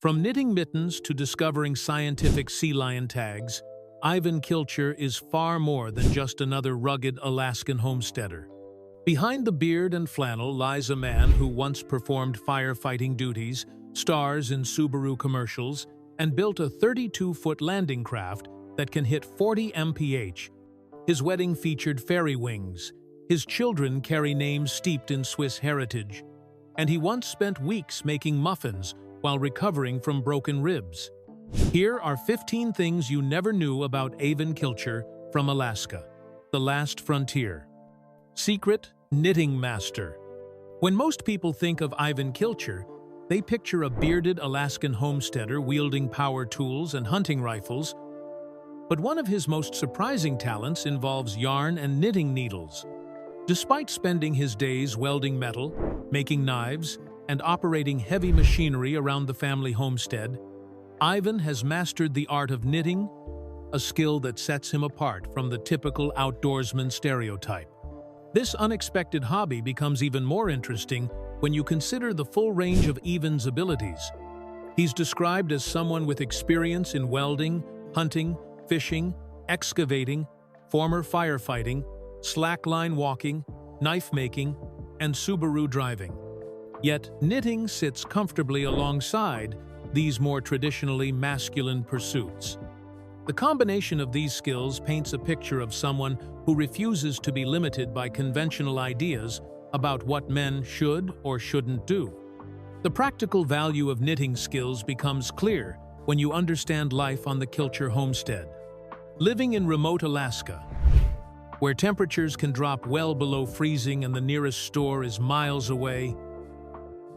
From knitting mittens to discovering scientific sea lion tags, Eivin Kilcher is far more than just another rugged Alaskan homesteader. Behind the beard and flannel lies a man who once performed firefighting duties, stars in Subaru commercials, and built a 32-foot landing craft that can hit 40 mph. His wedding featured fairy wings. His children carry names steeped in Swiss heritage. And he once spent weeks making muffins while recovering from broken ribs. Here are 15 things you never knew about Eivin Kilcher from Alaska. The Last Frontier. Secret knitting master. When most people think of Eivin Kilcher, they picture a bearded Alaskan homesteader wielding power tools and hunting rifles. But one of his most surprising talents involves yarn and knitting needles. Despite spending his days welding metal, making knives, and operating heavy machinery around the family homestead, Eivin has mastered the art of knitting, a skill that sets him apart from the typical outdoorsman stereotype. This unexpected hobby becomes even more interesting when you consider the full range of Eivin's abilities. He's described as someone with experience in welding, hunting, fishing, excavating, former firefighting, slackline walking, knife making, and Subaru driving. Yet, knitting sits comfortably alongside these more traditionally masculine pursuits. The combination of these skills paints a picture of someone who refuses to be limited by conventional ideas about what men should or shouldn't do. The practical value of knitting skills becomes clear when you understand life on the Kilcher homestead. Living in remote Alaska, where temperatures can drop well below freezing and the nearest store is miles away,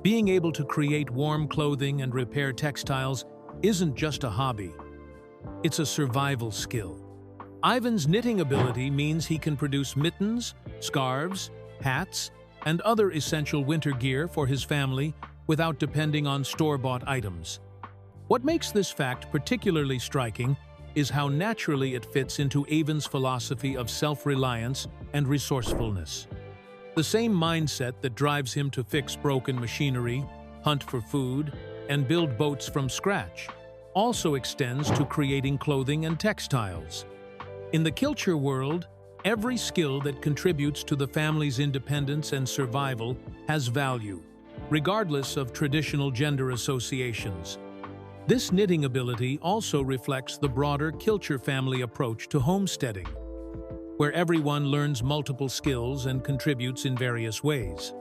being able to create warm clothing and repair textiles isn't just a hobby. It's a survival skill. Eivin's knitting ability means he can produce mittens, scarves, hats, and other essential winter gear for his family without depending on store-bought items. What makes this fact particularly striking is how naturally it fits into Eivin's philosophy of self-reliance and resourcefulness. The same mindset that drives him to fix broken machinery, hunt for food, and build boats from scratch also extends to creating clothing and textiles. In the Kilcher world, every skill that contributes to the family's independence and survival has value, regardless of traditional gender associations. This knitting ability also reflects the broader Kilcher family approach to homesteading, where everyone learns multiple skills and contributes in various ways.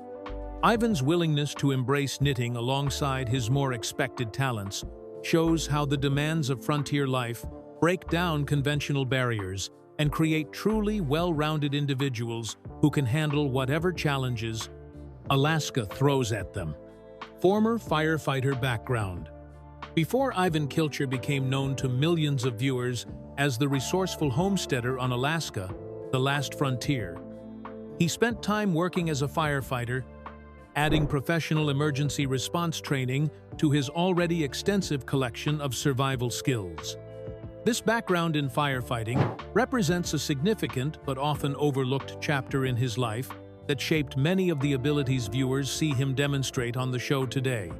Eivin's willingness to embrace knitting alongside his more expected talents shows how the demands of frontier life break down conventional barriers and create truly well-rounded individuals who can handle whatever challenges Alaska throws at them. Former firefighter background. Before Eivin Kilcher became known to millions of viewers as the resourceful homesteader on Alaska, the Last Frontier, he spent time working as a firefighter, adding professional emergency response training to his already extensive collection of survival skills. This background in firefighting represents a significant but often overlooked chapter in his life that shaped many of the abilities viewers see him demonstrate on the show today.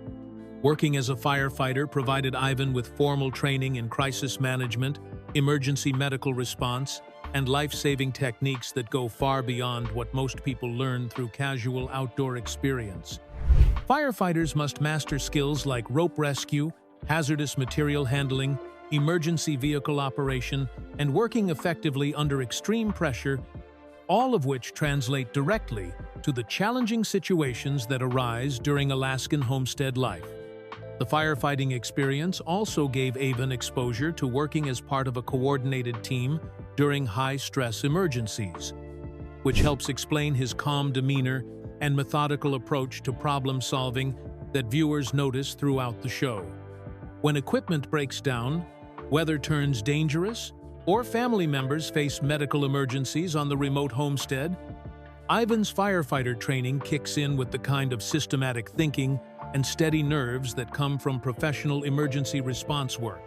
Working as a firefighter provided Eivin with formal training in crisis management, emergency medical response, and life-saving techniques that go far beyond what most people learn through casual outdoor experience. Firefighters must master skills like rope rescue, hazardous material handling, emergency vehicle operation, and working effectively under extreme pressure, all of which translate directly to the challenging situations that arise during Alaskan homestead life. The firefighting experience also gave Eivin exposure to working as part of a coordinated team during high-stress emergencies, which helps explain his calm demeanor and methodical approach to problem-solving that viewers notice throughout the show. When equipment breaks down, weather turns dangerous, or family members face medical emergencies on the remote homestead, Eivin's firefighter training kicks in with the kind of systematic thinking and steady nerves that come from professional emergency response work.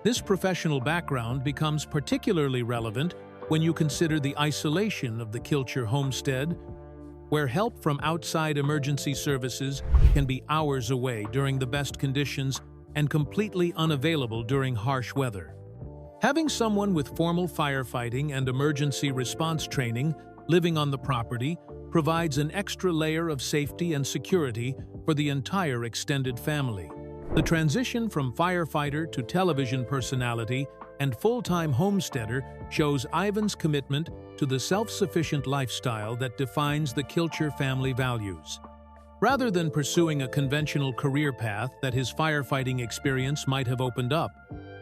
This professional background becomes particularly relevant when you consider the isolation of the Kilcher homestead, where help from outside emergency services can be hours away during the best conditions and completely unavailable during harsh weather. Having someone with formal firefighting and emergency response training living on the property provides an extra layer of safety and security for the entire extended family. The transition from firefighter to television personality and full-time homesteader shows Eivin's commitment to the self-sufficient lifestyle that defines the Kilcher family values. Rather than pursuing a conventional career path that his firefighting experience might have opened up,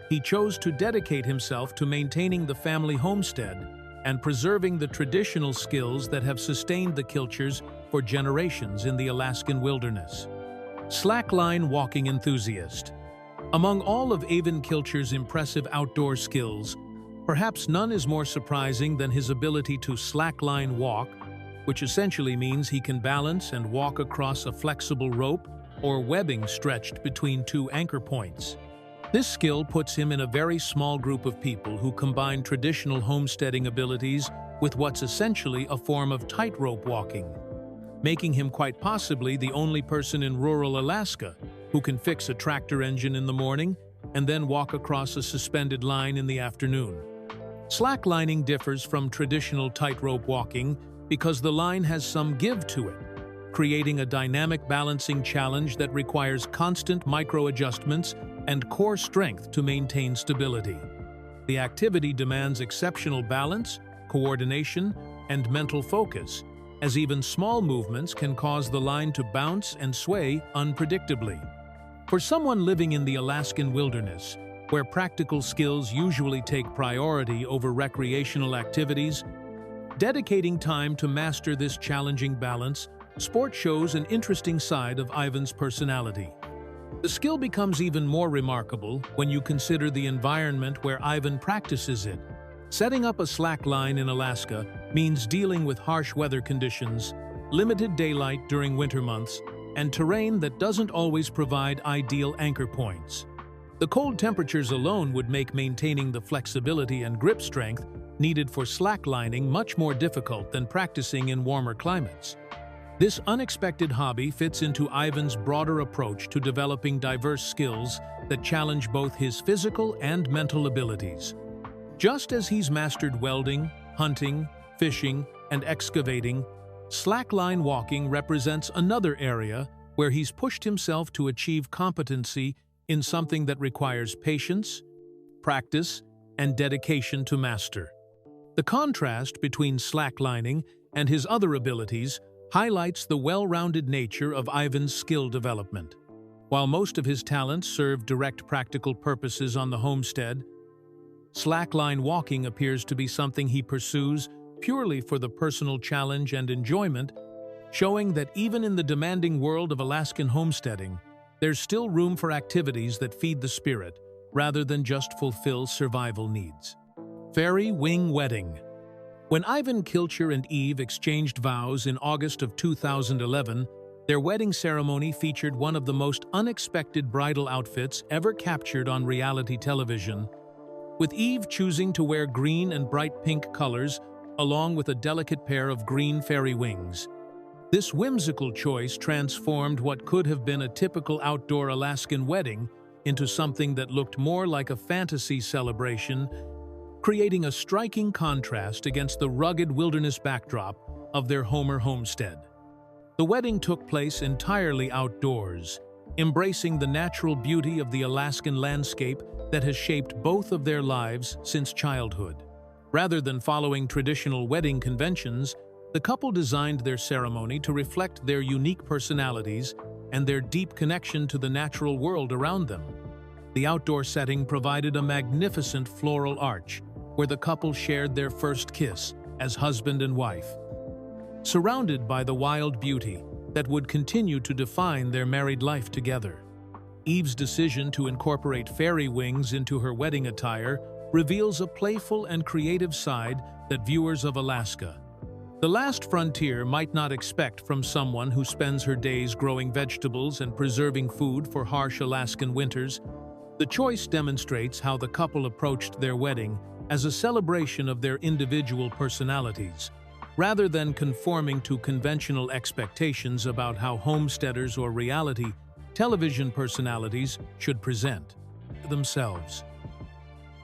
he chose to dedicate himself to maintaining the family homestead and preserving the traditional skills that have sustained the Kilchers for generations in the Alaskan wilderness. Slackline walking enthusiast. Among all of Eivin Kilcher's impressive outdoor skills, perhaps none is more surprising than his ability to slackline walk, which essentially means he can balance and walk across a flexible rope or webbing stretched between two anchor points. This skill puts him in a very small group of people who combine traditional homesteading abilities with what's essentially a form of tightrope walking, making him quite possibly the only person in rural Alaska who can fix a tractor engine in the morning and then walk across a suspended line in the afternoon. Slacklining differs from traditional tightrope walking because the line has some give to it, creating a dynamic balancing challenge that requires constant micro-adjustments and core strength to maintain stability. The activity demands exceptional balance, coordination, and mental focus, as even small movements can cause the line to bounce and sway unpredictably. For someone living in the Alaskan wilderness, where practical skills usually take priority over recreational activities, dedicating time to master this challenging balance, sport shows an interesting side of Eivin's personality. The skill becomes even more remarkable when you consider the environment where Eivin practices it. Setting up a slack line in Alaska means dealing with harsh weather conditions, limited daylight during winter months, and terrain that doesn't always provide ideal anchor points. The cold temperatures alone would make maintaining the flexibility and grip strength needed for slacklining much more difficult than practicing in warmer climates. This unexpected hobby fits into Eivin's broader approach to developing diverse skills that challenge both his physical and mental abilities. Just as he's mastered welding, hunting, fishing, and excavating, slackline walking represents another area where he's pushed himself to achieve competency in something that requires patience, practice, and dedication to master. The contrast between slacklining and his other abilities highlights the well-rounded nature of Eivin's skill development. While most of his talents serve direct practical purposes on the homestead, slackline walking appears to be something he pursues purely for the personal challenge and enjoyment, showing that even in the demanding world of Alaskan homesteading, there's still room for activities that feed the spirit rather than just fulfill survival needs. Fairy Wing Wedding. When Eivin Kilcher and Eve exchanged vows in August of 2011, their wedding ceremony featured one of the most unexpected bridal outfits ever captured on reality television, with Eve choosing to wear green and bright pink colors along with a delicate pair of green fairy wings. This whimsical choice transformed what could have been a typical outdoor Alaskan wedding into something that looked more like a fantasy celebration, creating a striking contrast against the rugged wilderness backdrop of their Homer homestead. The wedding took place entirely outdoors, embracing the natural beauty of the Alaskan landscape that has shaped both of their lives since childhood. Rather than following traditional wedding conventions, the couple designed their ceremony to reflect their unique personalities and their deep connection to the natural world around them. The outdoor setting provided a magnificent floral arch, where the couple shared their first kiss as husband and wife. Surrounded by the wild beauty that would continue to define their married life together. Eve's decision to incorporate fairy wings into her wedding attire reveals a playful and creative side that viewers of Alaska, the last frontier, might not expect from someone who spends her days growing vegetables and preserving food for harsh Alaskan winters. The choice demonstrates how the couple approached their wedding as a celebration of their individual personalities, rather than conforming to conventional expectations about how homesteaders or reality television personalities should present themselves.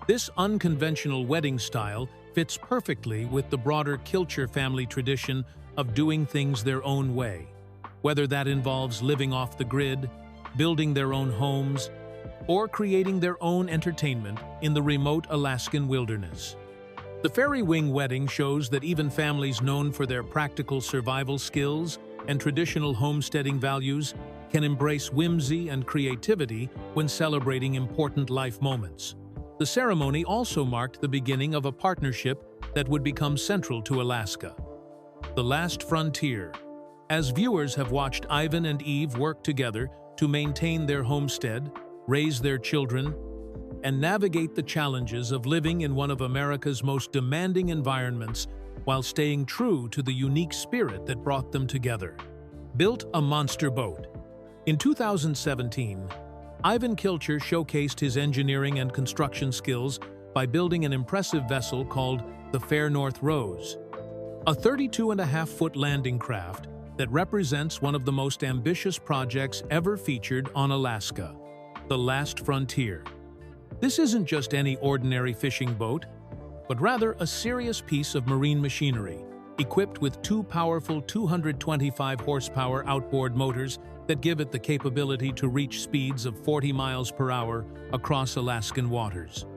This unconventional wedding style fits perfectly with the broader Kilcher family tradition of doing things their own way, whether that involves living off the grid, building their own homes, or creating their own entertainment in the remote Alaskan wilderness. The Fairy Wing wedding shows that even families known for their practical survival skills and traditional homesteading values can embrace whimsy and creativity when celebrating important life moments. The ceremony also marked the beginning of a partnership that would become central to Alaska. The Last Frontier. As viewers have watched Eivin and Eve work together to maintain their homestead, raise their children, and navigate the challenges of living in one of America's most demanding environments while staying true to the unique spirit that brought them together. Built a monster boat. In 2017, Eivin Kilcher showcased his engineering and construction skills by building an impressive vessel called the Fair North Rose, a 32.5-foot landing craft that represents one of the most ambitious projects ever featured on Alaska, the Last Frontier. This isn't just any ordinary fishing boat, but rather a serious piece of marine machinery, equipped with two powerful 225-horsepower outboard motors that give it the capability to reach speeds of 40 miles per hour across Alaskan waters.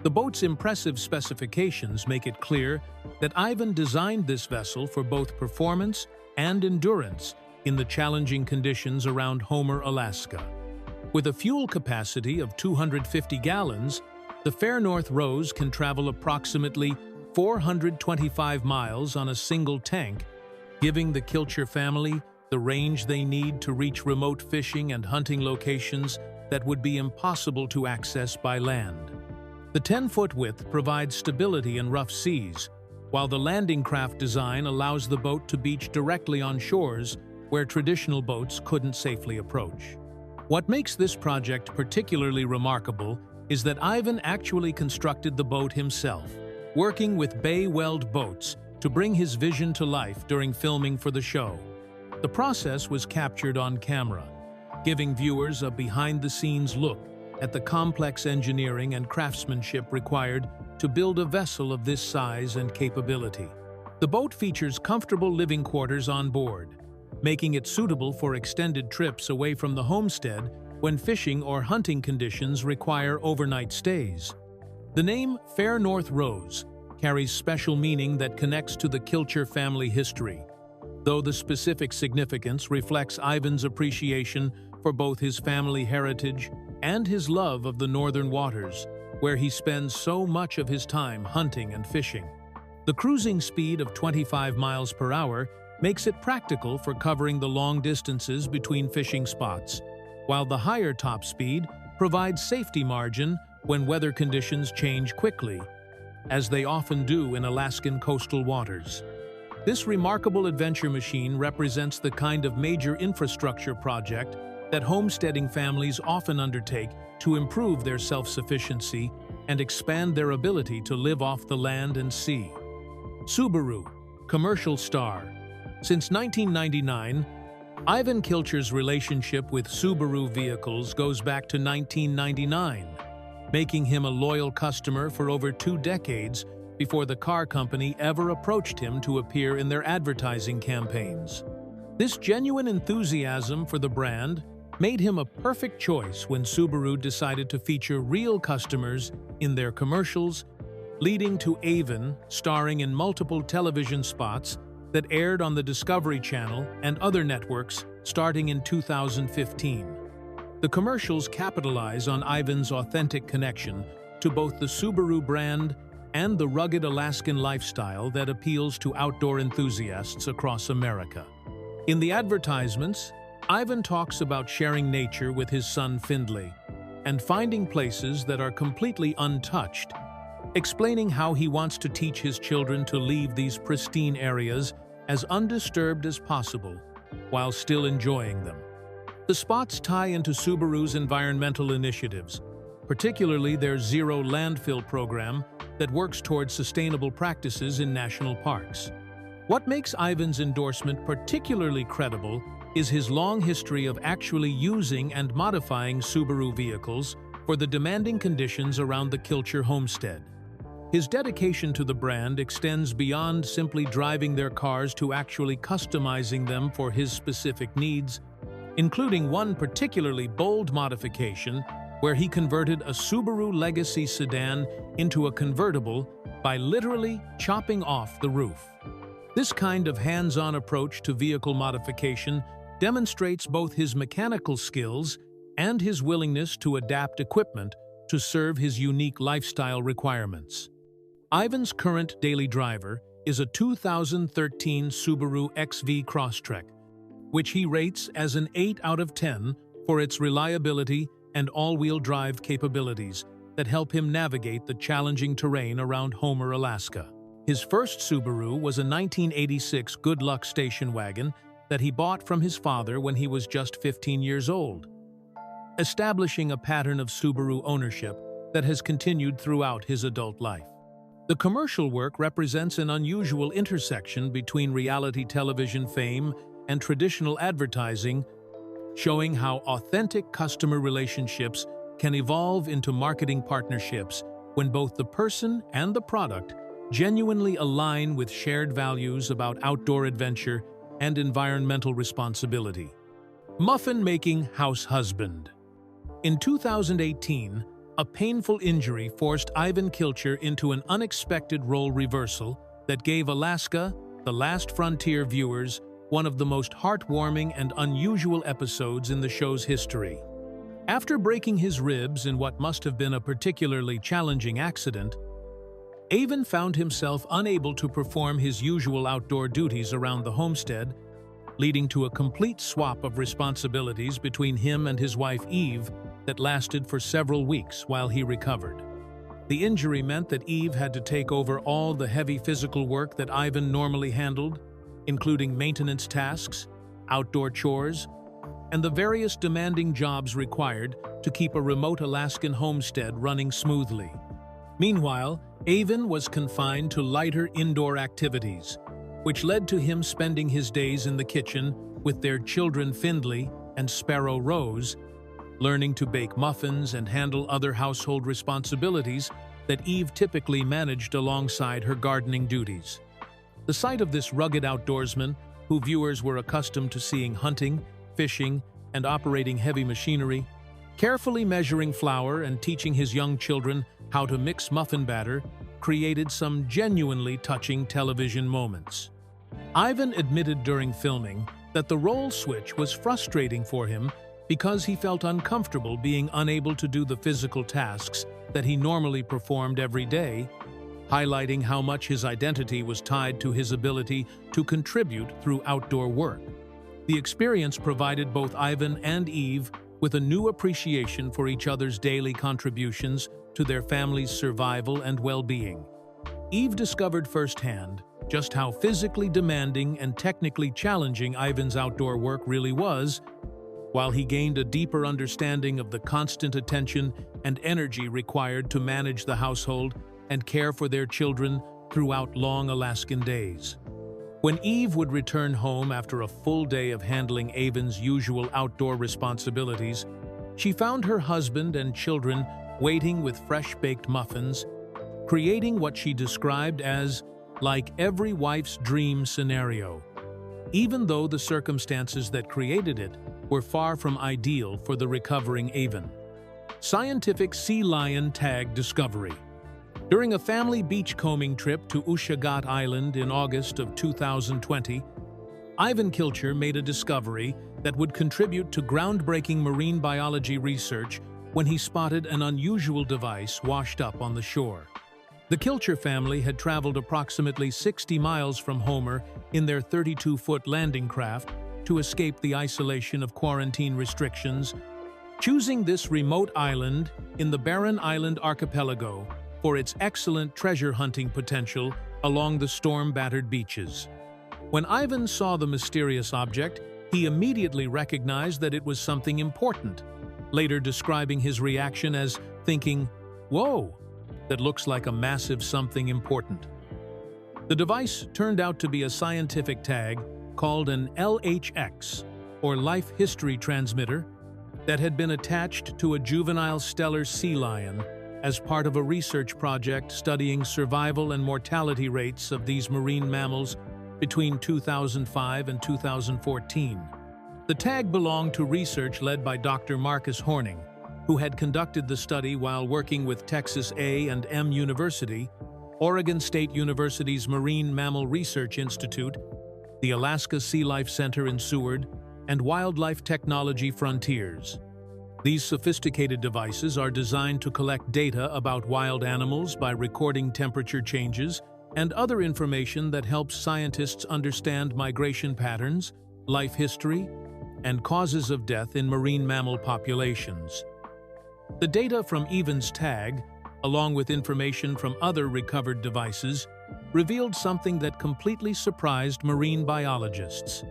The boat's impressive specifications make it clear that Eivin designed this vessel for both performance and endurance in the challenging conditions around Homer, Alaska. With a fuel capacity of 250 gallons, the Fair North Rose can travel approximately 425 miles on a single tank, giving the Kilcher family the range they need to reach remote fishing and hunting locations that would be impossible to access by land. The 10-foot width provides stability in rough seas, while the landing craft design allows the boat to beach directly on shores where traditional boats couldn't safely approach. What makes this project particularly remarkable is that Eivin actually constructed the boat himself, working with Bay Weld Boats to bring his vision to life during filming for the show. The process was captured on camera, giving viewers a behind-the-scenes look at the complex engineering and craftsmanship required to build a vessel of this size and capability. The boat features comfortable living quarters on board, making it suitable for extended trips away from the homestead when fishing or hunting conditions require overnight stays. The name Fair North Rose carries special meaning that connects to the Kilcher family history, though the specific significance reflects Eivin's appreciation for both his family heritage and his love of the northern waters, where he spends so much of his time hunting and fishing. The cruising speed of 25 miles per hour makes it practical for covering the long distances between fishing spots, while the higher top speed provides safety margin when weather conditions change quickly, as they often do in Alaskan coastal waters. This remarkable adventure machine represents the kind of major infrastructure project that homesteading families often undertake to improve their self-sufficiency and expand their ability to live off the land and sea. Subaru, commercial star. Since 1999, Eivin Kilcher's relationship with Subaru vehicles goes back to 1999, making him a loyal customer for over 2 decades before the car company ever approached him to appear in their advertising campaigns. This genuine enthusiasm for the brand made him a perfect choice when Subaru decided to feature real customers in their commercials, leading to Eivin starring in multiple television spots that aired on the Discovery Channel and other networks starting in 2015. The commercials capitalize on Eivin's authentic connection to both the Subaru brand and the rugged Alaskan lifestyle that appeals to outdoor enthusiasts across America. In the advertisements, Eivin talks about sharing nature with his son Findlay and finding places that are completely untouched, explaining how he wants to teach his children to leave these pristine areas as undisturbed as possible while still enjoying them. The spots tie into Subaru's environmental initiatives, particularly their zero landfill program that works towards sustainable practices in national parks. What makes Eivin's endorsement particularly credible is his long history of actually using and modifying Subaru vehicles for the demanding conditions around the Kilcher homestead. His dedication to the brand extends beyond simply driving their cars to actually customizing them for his specific needs, including one particularly bold modification where he converted a Subaru Legacy sedan into a convertible by literally chopping off the roof. This kind of hands-on approach to vehicle modification demonstrates both his mechanical skills and his willingness to adapt equipment to serve his unique lifestyle requirements. Eivin's current daily driver is a 2013 Subaru XV Crosstrek, which he rates as an 8 out of 10 for its reliability and all-wheel drive capabilities that help him navigate the challenging terrain around Homer, Alaska. His first Subaru was a 1986 Good Luck station wagon that he bought from his father when he was just 15 years old, establishing a pattern of Subaru ownership that has continued throughout his adult life. The commercial work represents an unusual intersection between reality television fame and traditional advertising, showing how authentic customer relationships can evolve into marketing partnerships when both the person and the product genuinely align with shared values about outdoor adventure and environmental responsibility. Muffin-making house husband. In 2018, a painful injury forced Eivin Kilcher into an unexpected role reversal that gave Alaska, The Last Frontier viewers one of the most heartwarming and unusual episodes in the show's history. After breaking his ribs in what must have been a particularly challenging accident, Eivin found himself unable to perform his usual outdoor duties around the homestead, leading to a complete swap of responsibilities between him and his wife Eve that lasted for several weeks while he recovered. The injury meant that Eve had to take over all the heavy physical work that Eivin normally handled, including maintenance tasks, outdoor chores, and the various demanding jobs required to keep a remote Alaskan homestead running smoothly. Meanwhile, Eivin was confined to lighter indoor activities, which led to him spending his days in the kitchen with their children Findlay and Sparrow Rose, learning to bake muffins and handle other household responsibilities that Eve typically managed alongside her gardening duties. The sight of this rugged outdoorsman, who viewers were accustomed to seeing hunting, fishing, and operating heavy machinery, carefully measuring flour and teaching his young children how to mix muffin batter, created some genuinely touching television moments. Eivin admitted during filming that the role switch was frustrating for him because he felt uncomfortable being unable to do the physical tasks that he normally performed every day, highlighting how much his identity was tied to his ability to contribute through outdoor work. The experience provided both Eivin and Eve with a new appreciation for each other's daily contributions to their family's survival and well-being. Eve discovered firsthand just how physically demanding and technically challenging Eivin's outdoor work really was, while he gained a deeper understanding of the constant attention and energy required to manage the household and care for their children throughout long Alaskan days. When Eve would return home after a full day of handling Eivin's usual outdoor responsibilities, she found her husband and children waiting with fresh-baked muffins, creating what she described as like every wife's dream scenario, even though the circumstances that created it were far from ideal for the recovering Eivin. Scientific sea lion tag discovery. During a family beachcombing trip to Ushagat Island in August of 2020, Eivin Kilcher made a discovery that would contribute to groundbreaking marine biology research when he spotted an unusual device washed up on the shore. The Kilcher family had traveled approximately 60 miles from Homer in their 32-foot landing craft to escape the isolation of quarantine restrictions, choosing this remote island in the Barren Island archipelago for its excellent treasure hunting potential along the storm-battered beaches. When Eivin saw the mysterious object, he immediately recognized that it was something important, later describing his reaction as thinking, "Whoa, that looks like a massive something important." The device turned out to be a scientific tag called an LHX, or life history transmitter, that had been attached to a juvenile Steller sea lion as part of a research project studying survival and mortality rates of these marine mammals between 2005 and 2014. The tag belonged to research led by Dr. Marcus Horning, who had conducted the study while working with Texas A&M University, Oregon State University's Marine Mammal Research Institute, the Alaska Sea Life Center in Seward, and Wildlife Technology Frontiers. These sophisticated devices are designed to collect data about wild animals by recording temperature changes and other information that helps scientists understand migration patterns, life history, and causes of death in marine mammal populations. The data from Eivin's tag, along with information from other recovered devices, revealed something that completely surprised marine biologists.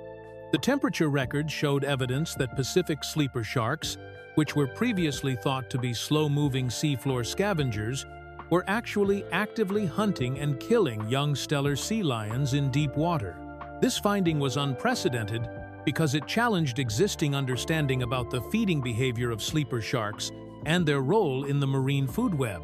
The temperature records showed evidence that Pacific sleeper sharks, which were previously thought to be slow-moving seafloor scavengers, were actually actively hunting and killing young Steller sea lions in deep water. This finding was unprecedented because it challenged existing understanding about the feeding behavior of sleeper sharks and their role in the marine food web.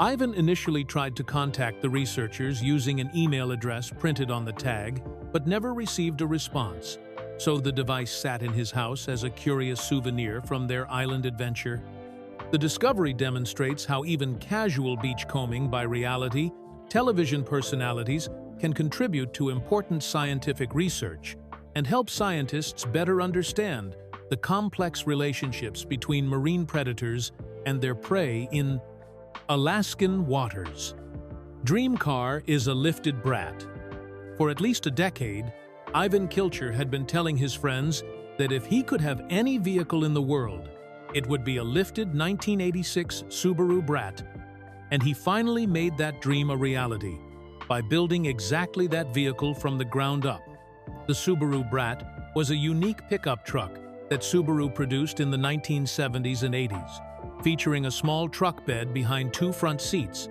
Eivin initially tried to contact the researchers using an email address printed on the tag, but never received a response, so the device sat in his house as a curious souvenir from their island adventure. The discovery demonstrates how even casual beachcombing by reality television personalities can contribute to important scientific research and help scientists better understand the complex relationships between marine predators and their prey in Alaskan waters. Dream Car is a lifted brat. For at least a decade, Eivin Kilcher had been telling his friends that if he could have any vehicle in the world, it would be a lifted 1986 Subaru Brat, and he finally made that dream a reality by building exactly that vehicle from the ground up. The Subaru Brat was a unique pickup truck that Subaru produced in the 1970s and 80s, featuring a small truck bed behind two front seats,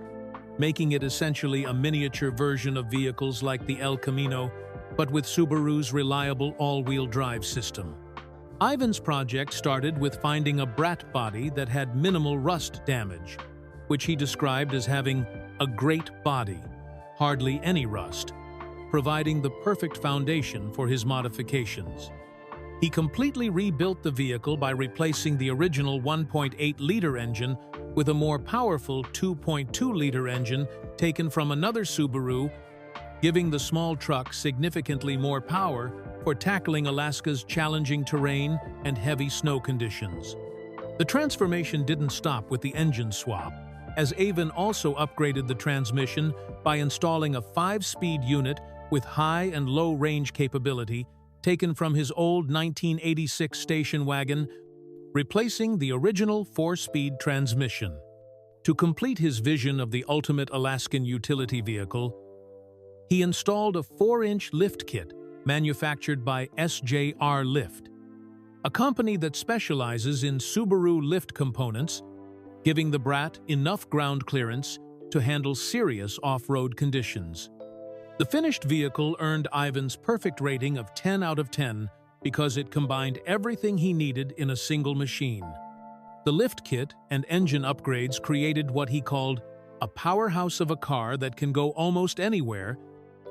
making it essentially a miniature version of vehicles like the El Camino, but with Subaru's reliable all-wheel drive system. Eivin's project started with finding a Brat body that had minimal rust damage, which he described as having a great body, hardly any rust, providing the perfect foundation for his modifications. He completely rebuilt the vehicle by replacing the original 1.8-liter engine with a more powerful 2.2-liter engine taken from another Subaru, giving the small truck significantly more power for tackling Alaska's challenging terrain and heavy snow conditions. The transformation didn't stop with the engine swap, as Eivin also upgraded the transmission by installing a 5-speed unit with high and low range capability taken from his old 1986 station wagon, replacing the original 4-speed transmission. To complete his vision of the ultimate Alaskan utility vehicle, he installed a 4-inch lift kit manufactured by SJR Lift, a company that specializes in Subaru lift components, giving the Brat enough ground clearance to handle serious off-road conditions. The finished vehicle earned Eivin's perfect rating of 10 out of 10 because it combined everything he needed in a single machine. The lift kit and engine upgrades created what he called a powerhouse of a car that can go almost anywhere,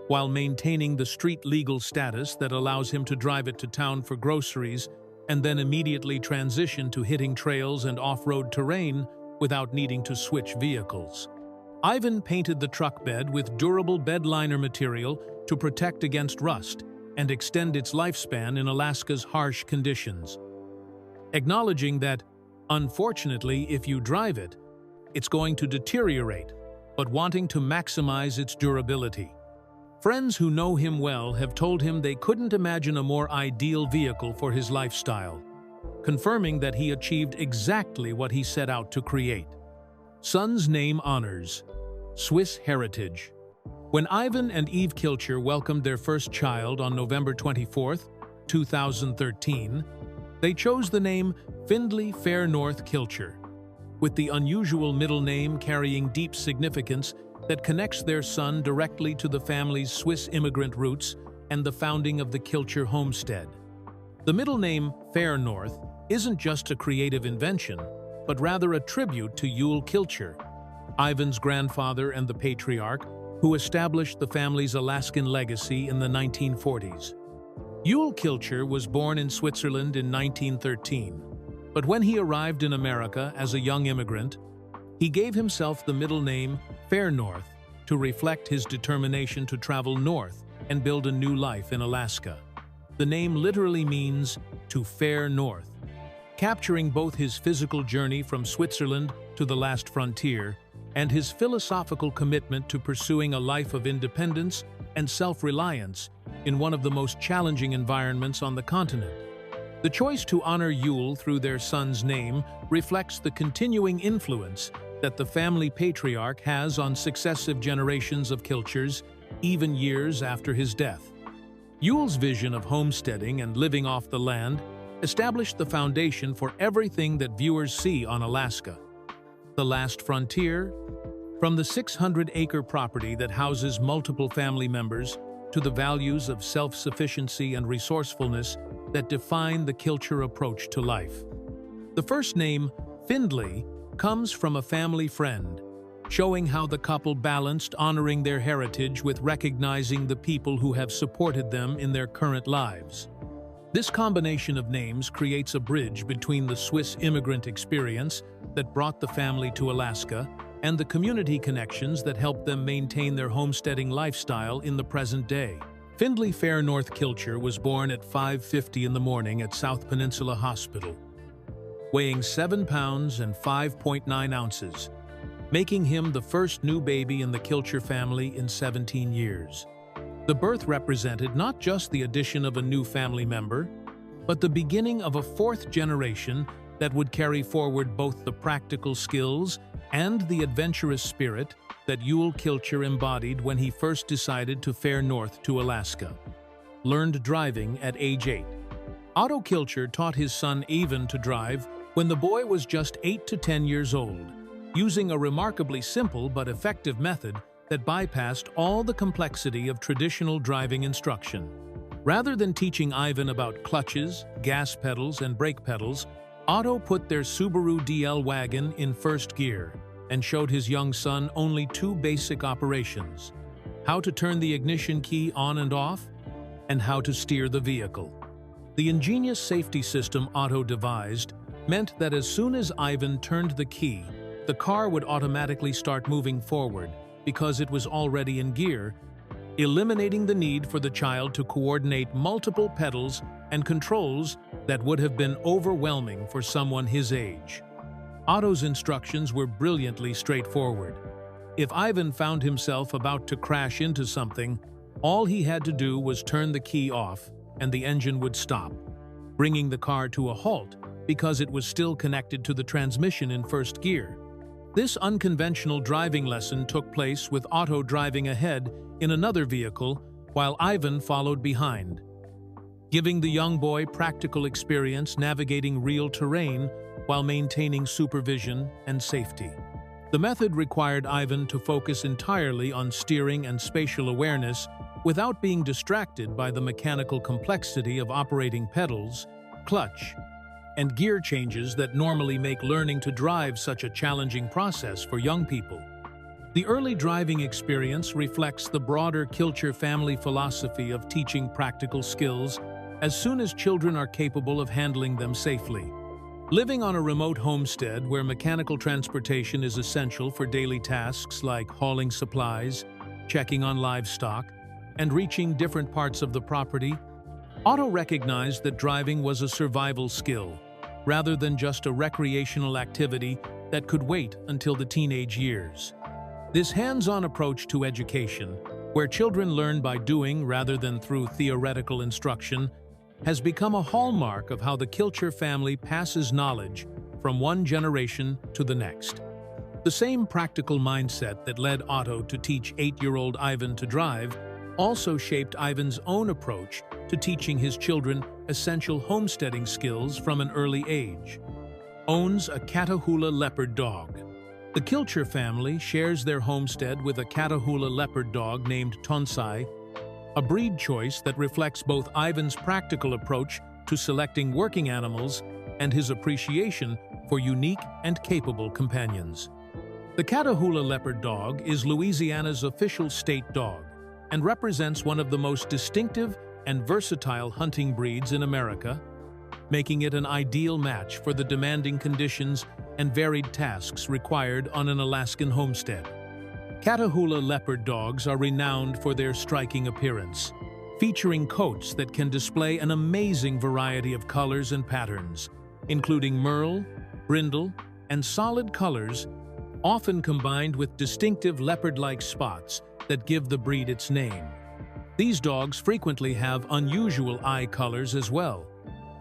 while maintaining the street-legal status that allows him to drive it to town for groceries and then immediately transition to hitting trails and off-road terrain without needing to switch vehicles. Eivin painted the truck bed with durable bed liner material to protect against rust and extend its lifespan in Alaska's harsh conditions, acknowledging that, unfortunately, if you drive it, it's going to deteriorate, but wanting to maximize its durability. Friends who know him well have told him they couldn't imagine a more ideal vehicle for his lifestyle, confirming that he achieved exactly what he set out to create. Son's name honors Swiss heritage. When Eivin and Eve Kilcher welcomed their first child on November 24, 2013, they chose the name Findlay Fair North Kilcher, with the unusual middle name carrying deep significance that connects their son directly to the family's Swiss immigrant roots and the founding of the Kilcher homestead. The middle name Fair North isn't just a creative invention, but rather a tribute to Eivin Kilcher, Eivin's grandfather and the patriarch, who established the family's Alaskan legacy in the 1940s. Eivin Kilcher was born in Switzerland in 1913, but when he arrived in America as a young immigrant, he gave himself the middle name Fair North to reflect his determination to travel north and build a new life in Alaska. The name literally means to fare north, capturing both his physical journey from Switzerland to the last frontier and his philosophical commitment to pursuing a life of independence and self-reliance in one of the most challenging environments on the continent. The choice to honor Eivin through their son's name reflects the continuing influence that the family patriarch has on successive generations of Kilchers, even years after his death. Eivin's vision of homesteading and living off the land established the foundation for everything that viewers see on Alaska. The last frontier, from the 600-acre property that houses multiple family members to the values of self-sufficiency and resourcefulness that define the Kilcher approach to life. The first name, Findlay, comes from a family friend, showing how the couple balanced honoring their heritage with recognizing the people who have supported them in their current lives. This combination of names creates a bridge between the Swiss immigrant experience that brought the family to Alaska and the community connections that helped them maintain their homesteading lifestyle in the present day. Findlay Fair North Kilcher was born at 5:50 in the morning at South Peninsula Hospital, weighing 7 pounds and 5.9 ounces, making him the first new baby in the Kilcher family in 17 years. The birth represented not just the addition of a new family member, but the beginning of a fourth generation that would carry forward both the practical skills and the adventurous spirit that Eivin Kilcher embodied when he first decided to fare north to Alaska. Learned driving at age 8. Otto Kilcher taught his son Eivin to drive when the boy was just 8 to 10 years old, using a remarkably simple but effective method that bypassed all the complexity of traditional driving instruction. Rather than teaching Eivin about clutches, gas pedals, and brake pedals, Otto put their Subaru DL wagon in first gear and showed his young son only 2 basic operations: how to turn the ignition key on and off, and how to steer the vehicle. The ingenious safety system Otto devised meant that as soon as Eivin turned the key, the car would automatically start moving forward because it was already in gear, eliminating the need for the child to coordinate multiple pedals and controls that would have been overwhelming for someone his age. Otto's instructions were brilliantly straightforward. If Eivin found himself about to crash into something, all he had to do was turn the key off and the engine would stop, bringing the car to a halt because it was still connected to the transmission in first gear. This unconventional driving lesson took place with Otto driving ahead in another vehicle while Eivin followed behind, giving the young boy practical experience navigating real terrain while maintaining supervision and safety. The method required Eivin to focus entirely on steering and spatial awareness without being distracted by the mechanical complexity of operating pedals, clutch, and gear changes that normally make learning to drive such a challenging process for young people. The early driving experience reflects the broader Kilcher family philosophy of teaching practical skills as soon as children are capable of handling them safely. Living on a remote homestead where mechanical transportation is essential for daily tasks like hauling supplies, checking on livestock, and reaching different parts of the property, Otto recognized that driving was a survival skill, rather than just a recreational activity that could wait until the teenage years. This hands-on approach to education, where children learn by doing rather than through theoretical instruction, has become a hallmark of how the Kilcher family passes knowledge from one generation to the next. The same practical mindset that led Otto to teach 8-year-old Eivin to drive also shaped Eivin's own approach to teaching his children essential homesteading skills from an early age. Owns a Catahoula leopard dog. The Kilcher family shares their homestead with a Catahoula leopard dog named Tonsai, a breed choice that reflects both Eivin's practical approach to selecting working animals and his appreciation for unique and capable companions. The Catahoula leopard dog is Louisiana's official state dog and represents one of the most distinctive and versatile hunting breeds in America, making it an ideal match for the demanding conditions and varied tasks required on an Alaskan homestead. Catahoula leopard dogs are renowned for their striking appearance, featuring coats that can display an amazing variety of colors and patterns, including merle, brindle, and solid colors, often combined with distinctive leopard-like spots that give the breed its name. These dogs frequently have unusual eye colors as well,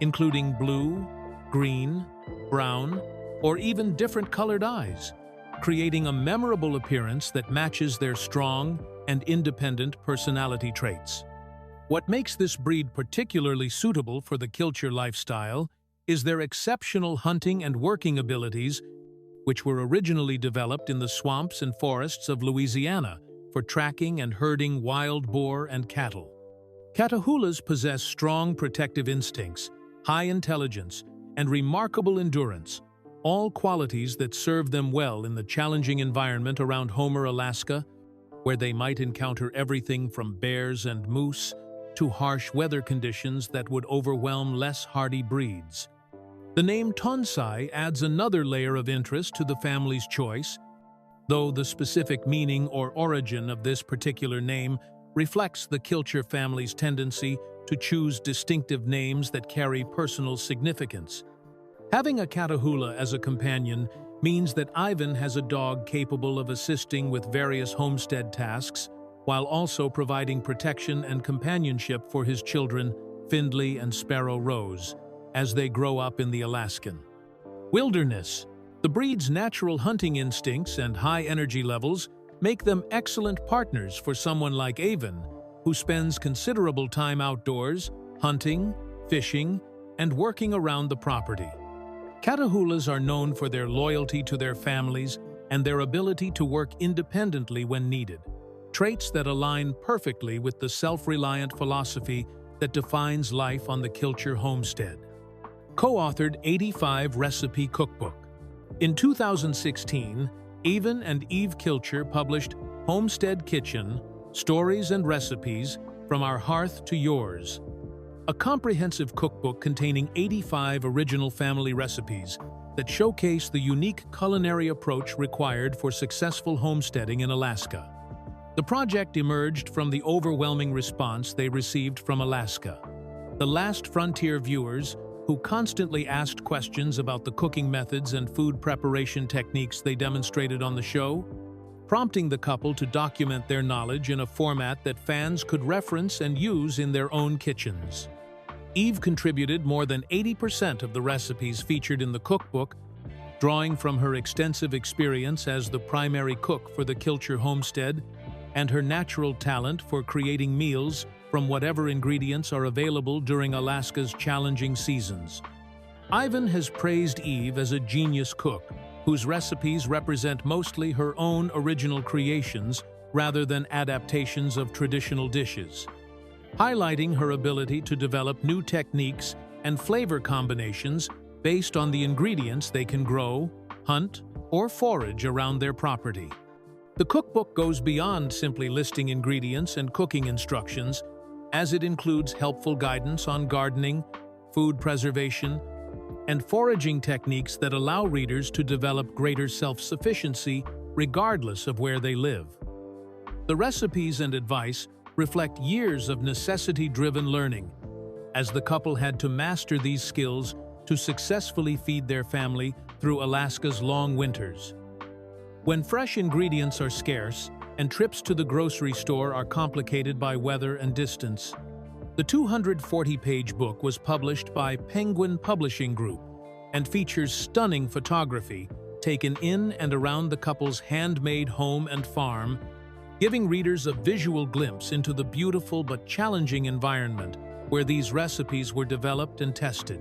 including blue, green, brown, or even different colored eyes, creating a memorable appearance that matches their strong and independent personality traits. What makes this breed particularly suitable for the Kilcher lifestyle is their exceptional hunting and working abilities, which were originally developed in the swamps and forests of Louisiana for tracking and herding wild boar and cattle. Catahoulas possess strong protective instincts, high intelligence, and remarkable endurance, all qualities that serve them well in the challenging environment around Homer, Alaska, where they might encounter everything from bears and moose to harsh weather conditions that would overwhelm less hardy breeds. The name Tonsai adds another layer of interest to the family's choice, though the specific meaning or origin of this particular name reflects the Kilcher family's tendency to choose distinctive names that carry personal significance. Having a Catahoula as a companion means that Eivin has a dog capable of assisting with various homestead tasks, while also providing protection and companionship for his children, Findlay and Sparrow Rose, as they grow up in the Alaskan wilderness. The breed's natural hunting instincts and high energy levels make them excellent partners for someone like Eivin, who spends considerable time outdoors, hunting, fishing, and working around the property. Catahoulas are known for their loyalty to their families and their ability to work independently when needed, traits that align perfectly with the self-reliant philosophy that defines life on the Kilcher homestead. Co-authored 85 Recipe Cookbook. In 2016, Eivin and Eve Kilcher published Homestead Kitchen, Stories and Recipes from Our Hearth to Yours, a comprehensive cookbook containing 85 original family recipes that showcase the unique culinary approach required for successful homesteading in Alaska. The project emerged from the overwhelming response they received from Alaska, the last frontier viewers who constantly asked questions about the cooking methods and food preparation techniques they demonstrated on the show, prompting the couple to document their knowledge in a format that fans could reference and use in their own kitchens. Eve contributed more than 80% of the recipes featured in the cookbook, drawing from her extensive experience as the primary cook for the Kilcher homestead and her natural talent for creating meals from whatever ingredients are available during Alaska's challenging seasons. Eivin has praised Eve as a genius cook, whose recipes represent mostly her own original creations rather than adaptations of traditional dishes, highlighting her ability to develop new techniques and flavor combinations based on the ingredients they can grow, hunt, or forage around their property. The cookbook goes beyond simply listing ingredients and cooking instructions, as it includes helpful guidance on gardening, food preservation, and foraging techniques that allow readers to develop greater self-sufficiency regardless of where they live. The recipes and advice reflect years of necessity-driven learning, as the couple had to master these skills to successfully feed their family through Alaska's long winters. When fresh ingredients are scarce and trips to the grocery store are complicated by weather and distance, the 240-page book was published by Penguin Publishing Group and features stunning photography taken in and around the couple's handmade home and farm, giving readers a visual glimpse into the beautiful but challenging environment where these recipes were developed and tested.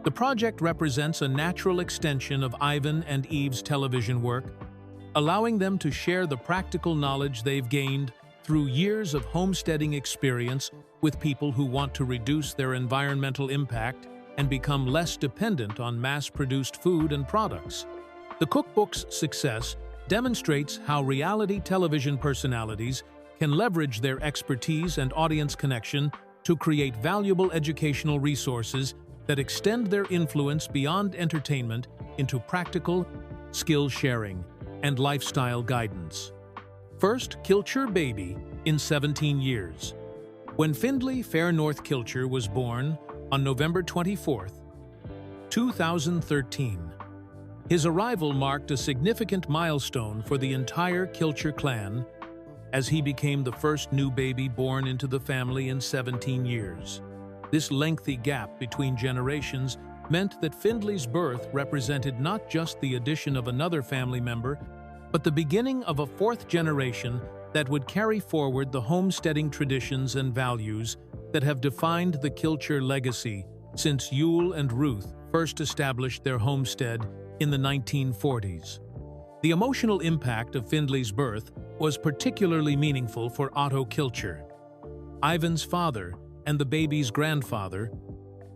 The project represents a natural extension of Eivin and Eve's television work, allowing them to share the practical knowledge they've gained through years of homesteading experience with people who want to reduce their environmental impact and become less dependent on mass-produced food and products. The cookbook's success demonstrates how reality television personalities can leverage their expertise and audience connection to create valuable educational resources that extend their influence beyond entertainment into practical skill sharing and lifestyle guidance. First, Kilcher baby in 17 years. When Findlay Fairnorth Kilcher was born on November 24, 2013, his arrival marked a significant milestone for the entire Kilcher clan as he became the first new baby born into the family in 17 years. This lengthy gap between generations meant that Findlay's birth represented not just the addition of another family member, but the beginning of a fourth generation that would carry forward the homesteading traditions and values that have defined the Kilcher legacy since Yule and Ruth first established their homestead in the 1940s. The emotional impact of Findlay's birth was particularly meaningful for Otto Kilcher, Eivin's father and the baby's grandfather,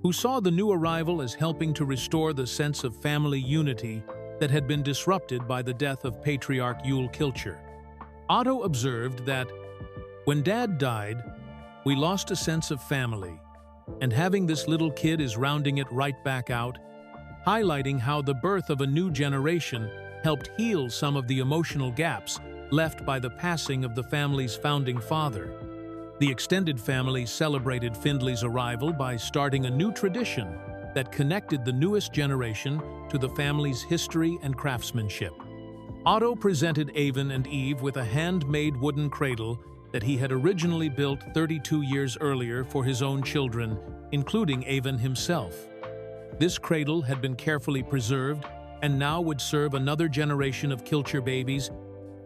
who saw the new arrival as helping to restore the sense of family unity that had been disrupted by the death of patriarch Yule Kilcher. Otto observed that, "When Dad died, we lost a sense of family, and having this little kid is rounding it right back out," highlighting how the birth of a new generation helped heal some of the emotional gaps left by the passing of the family's founding father. The extended family celebrated Findlay's arrival by starting a new tradition that connected the newest generation to the family's history and craftsmanship. Otto presented Eivin and Eve with a handmade wooden cradle that he had originally built 32 years earlier for his own children, including Eivin himself. This cradle had been carefully preserved and now would serve another generation of Kilcher babies,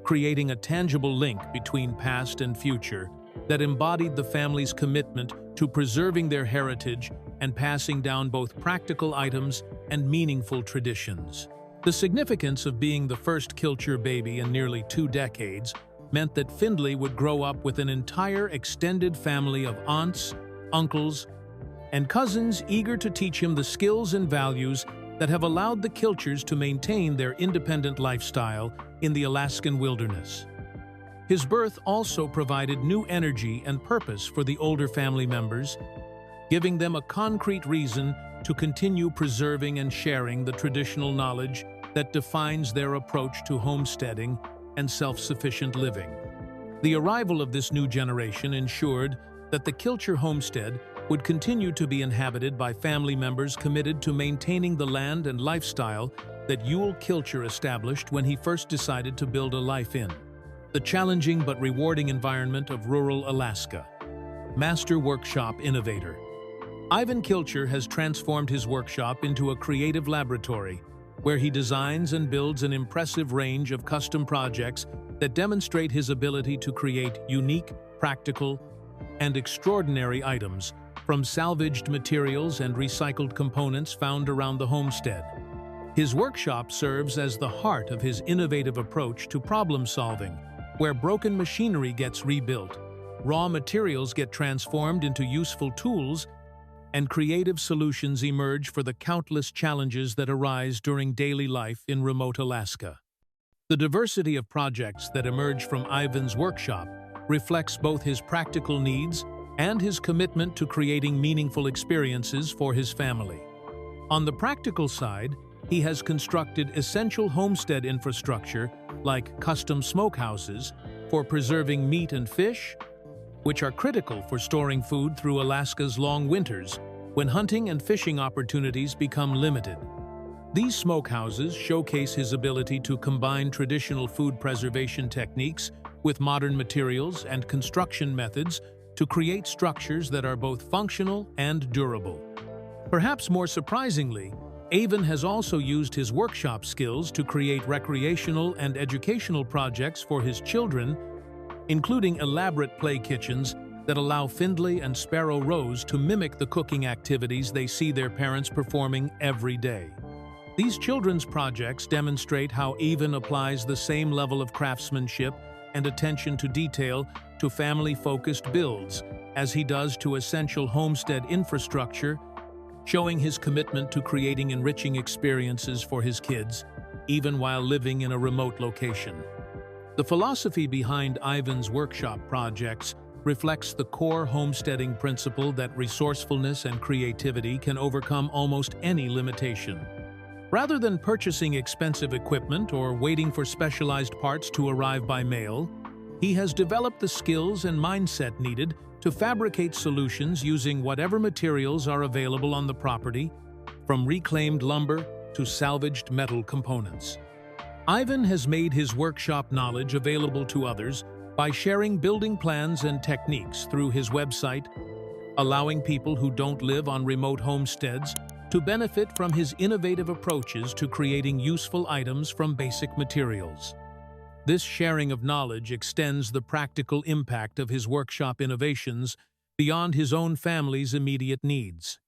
creating a tangible link between past and future that embodied the family's commitment to preserving their heritage and passing down both practical items and meaningful traditions. The significance of being the first Kilcher baby in nearly 2 decades meant that Findlay would grow up with an entire extended family of aunts, uncles, and cousins eager to teach him the skills and values that have allowed the Kilchers to maintain their independent lifestyle in the Alaskan wilderness. His birth also provided new energy and purpose for the older family members, giving them a concrete reason to continue preserving and sharing the traditional knowledge that defines their approach to homesteading and self-sufficient living. The arrival of this new generation ensured that the Kilcher homestead would continue to be inhabited by family members committed to maintaining the land and lifestyle that Yule Kilcher established when he first decided to build a life in the challenging but rewarding environment of rural Alaska. Master Workshop Innovator. Eivin Kilcher has transformed his workshop into a creative laboratory where he designs and builds an impressive range of custom projects that demonstrate his ability to create unique, practical, and extraordinary items from salvaged materials and recycled components found around the homestead. His workshop serves as the heart of his innovative approach to problem-solving, where broken machinery gets rebuilt, raw materials get transformed into useful tools, and creative solutions emerge for the countless challenges that arise during daily life in remote Alaska. The diversity of projects that emerge from Eivin's workshop reflects both his practical needs and his commitment to creating meaningful experiences for his family. On the practical side, he has constructed essential homestead infrastructure like custom smokehouses for preserving meat and fish, which are critical for storing food through Alaska's long winters when hunting and fishing opportunities become limited. These smokehouses showcase his ability to combine traditional food preservation techniques with modern materials and construction methods to create structures that are both functional and durable. Perhaps more surprisingly, Eivin has also used his workshop skills to create recreational and educational projects for his children, including elaborate play kitchens that allow Findlay and Sparrow Rose to mimic the cooking activities they see their parents performing every day. These children's projects demonstrate how Eivin applies the same level of craftsmanship and attention to detail to family-focused builds, as he does to essential homestead infrastructure, showing his commitment to creating enriching experiences for his kids, even while living in a remote location. The philosophy behind Eivin's workshop projects reflects the core homesteading principle that resourcefulness and creativity can overcome almost any limitation. Rather than purchasing expensive equipment or waiting for specialized parts to arrive by mail, he has developed the skills and mindset needed to fabricate solutions using whatever materials are available on the property, from reclaimed lumber to salvaged metal components. Eivin has made his workshop knowledge available to others by sharing building plans and techniques through his website, allowing people who don't live on remote homesteads to benefit from his innovative approaches to creating useful items from basic materials. This sharing of knowledge extends the practical impact of his workshop innovations beyond his own family's immediate needs.